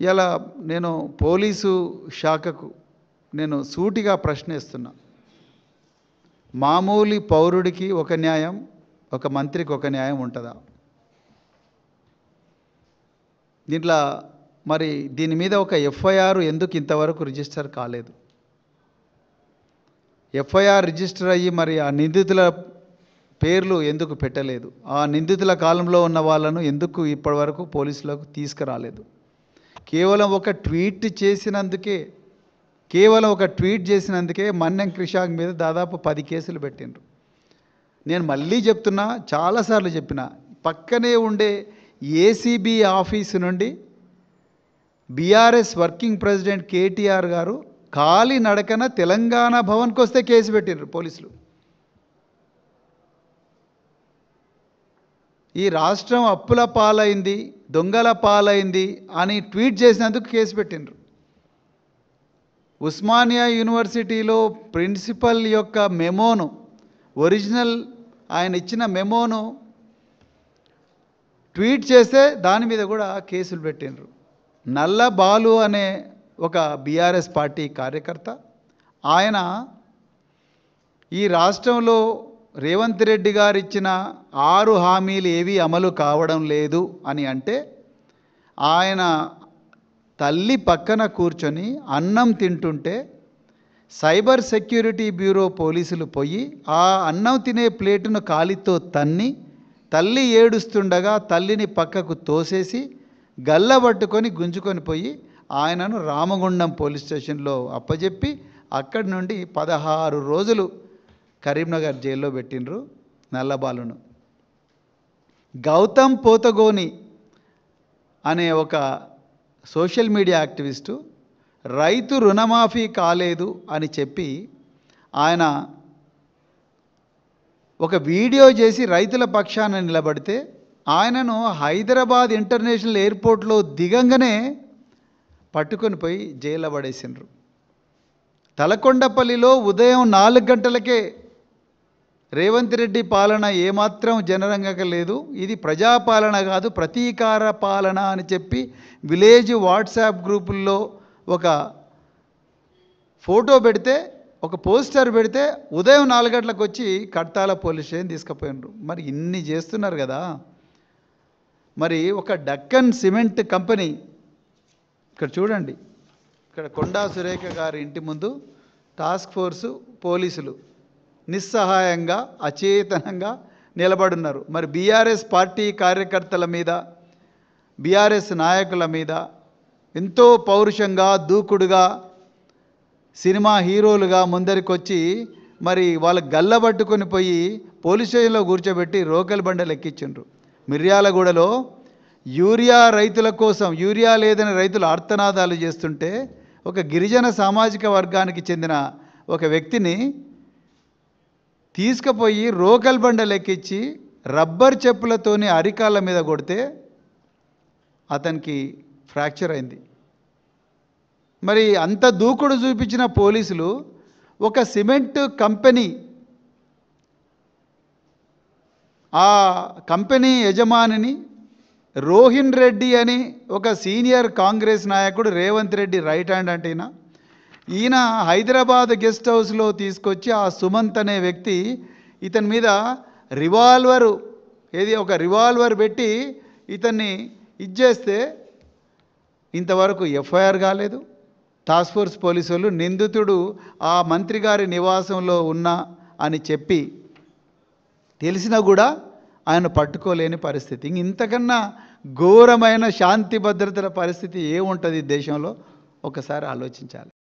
ఇలా నేను పోలీసు శాఖకు నేను సూటిగా ప్రశ్నిస్తున్నా. మామూలు పౌరుడికి ఒక న్యాయం, ఒక మంత్రికి ఒక న్యాయం ఉంటుందా? దీంట్లో మరి దీని మీద ఒక ఎఫ్ఐఆర్ ఎందుకు ఇంతవరకు రిజిస్టర్ కాలేదు? ఎఫ్ఐఆర్ రిజిస్టర్ అయ్యి మరి ఆ నిందితుల పేర్లు ఎందుకు పెట్టలేదు? ఆ నిందితుల కాలంలో ఉన్న వాళ్ళను ఎందుకు ఇప్పటివరకు పోలీసులకు తీసుకురాలేదు? కేవలం ఒక ట్వీట్ చేసినందుకే మన్నెం క్రిషాంక్ మీద దాదాపు 10 కేసులు పెట్టిండ్రు. నేను మళ్ళీ చెప్తున్నా, చాలాసార్లు చెప్పిన, పక్కనే ఉండే ఏసీబీ ఆఫీసు నుండి బీఆర్ఎస్ వర్కింగ్ ప్రెసిడెంట్ కేటీఆర్ గారు ఖాళీ నడకన తెలంగాణ భవన్కి వస్తే కేసు పెట్టిండ్రు పోలీసులు. ఈ రాష్ట్రం అప్పుల పాలైంది, దొంగల పాలైంది అని ట్వీట్ చేసినందుకు కేసు పెట్టిండ్రు. ఉస్మానియా యూనివర్సిటీలో ప్రిన్సిపల్ యొక్క మెమోను, ఒరిజినల్ ఆయన ఇచ్చిన మెమోను ట్వీట్ చేస్తే దాని మీద కూడా కేసులు పెట్టిండ్రు. నల్ల బాలు అనే ఒక బీఆర్ఎస్ పార్టీ కార్యకర్త, ఆయన ఈ రాష్ట్రంలో రేవంత్ రెడ్డి గారు ఇచ్చిన 6 హామీలు ఏవి అమలు కావడం లేదు అని అంటే, ఆయన తల్లి పక్కన కూర్చొని అన్నం తింటుంటే సైబర్ సెక్యూరిటీ బ్యూరో పోలీసులు పోయి ఆ అన్నం తినే ప్లేటును కాలితో తన్ని, తల్లి ఏడుస్తుండగా తల్లిని పక్కకు తోసేసి గల్లబట్టుకొని గుంజుకొని పోయి ఆయనను రామగుండం పోలీస్ స్టేషన్లో అప్పజెప్పి అక్కడి నుండి 16 రోజులు కరీంనగర్ జైల్లో పెట్టిండ్రు నల్లబాలును. గౌతమ్ పోతగోని అనే ఒక సోషల్ మీడియా యాక్టివిస్టు రైతు రుణమాఫీ కాలేదు అని చెప్పి ఆయన ఒక వీడియో చేసి రైతుల పక్షాన నిలబడితే ఆయనను హైదరాబాద్ ఇంటర్నేషనల్ ఎయిర్పోర్ట్లో దిగంగానే పట్టుకొని పోయి జైల్లో పడేసిండ్రు. తలకొండపల్లిలో ఉదయం 4 గంటలకే రేవంత్ రెడ్డి పాలన ఏమాత్రం జనరంగక లేదు, ఇది ప్రజాపాలన కాదు ప్రతీకార పాలన అని చెప్పి విలేజ్ వాట్సాప్ గ్రూపుల్లో ఒక ఫోటో పెడితే, ఒక పోస్టర్ పెడితే ఉదయం 4 గంటలకు వచ్చి కడతాల పోలీస్ స్టేషన్ తీసుకుపోయినారు. మరి ఇన్ని చేస్తున్నారు కదా. మరి ఒక డక్కన్ సిమెంట్ కంపెనీ, ఇక్కడ చూడండి, ఇక్కడ కొండా సురేఖ గారి ఇంటి ముందు టాస్క్ ఫోర్సు పోలీసులు నిస్సహాయంగా అచేతనంగా నిలబడున్నారు. మరి బీఆర్ఎస్ పార్టీ కార్యకర్తల మీద, బీఆర్ఎస్ నాయకుల మీద ఎంతో పౌరుషంగా దూకుడుగా సినిమా హీరోలుగా ముందరికొచ్చి మరి వాళ్ళ గల్లబట్టుకొని పోయి పోలీస్ స్టేషన్లో కూర్చోబెట్టి రోకల్ బండలు ఎక్కించిండ్రు. మిర్యాలగూడలో యూరియా రైతుల కోసం, యూరియా లేదని రైతులు ఆర్తనాదాలు చేస్తుంటే ఒక గిరిజన సామాజిక వర్గానికి చెందిన ఒక వ్యక్తిని తీసుకుపోయి రోకల్ బండలు ఎక్కించి రబ్బర్ చెప్పులతోని అరికాళ్ళ మీద కొడితే అతనికి ఫ్రాక్చర్ అయింది. మరి అంత దూకుడు చూపించిన పోలీసులు ఒక సిమెంట్ కంపెనీ, ఆ కంపెనీ యజమానిని రోహిన్ రెడ్డి అని ఒక సీనియర్ కాంగ్రెస్ నాయకుడు, రేవంత్ రెడ్డి రైట్ హ్యాండ్ అంటే ఈయన హైదరాబాద్ గెస్ట్ హౌస్లో తీసుకొచ్చి ఆ సుమంత్ అనే వ్యక్తి ఇతని మీద ఒక రివాల్వర్ పెట్టి ఇతన్ని ఇచ్చేస్తే ఇంతవరకు ఎఫ్ఐఆర్ కాలేదు. టాస్క్ ఫోర్స్ పోలీసు వాళ్ళు నిందితుడు ఆ మంత్రి గారి నివాసంలో ఉన్నా అని చెప్పి తెలిసినా కూడా ఆయన పట్టుకోలేని పరిస్థితి. ఇంతకన్నా ఘోరమైన శాంతి భద్రతల పరిస్థితి ఏముంటుంది దేశంలో? ఒకసారి ఆలోచించాలి.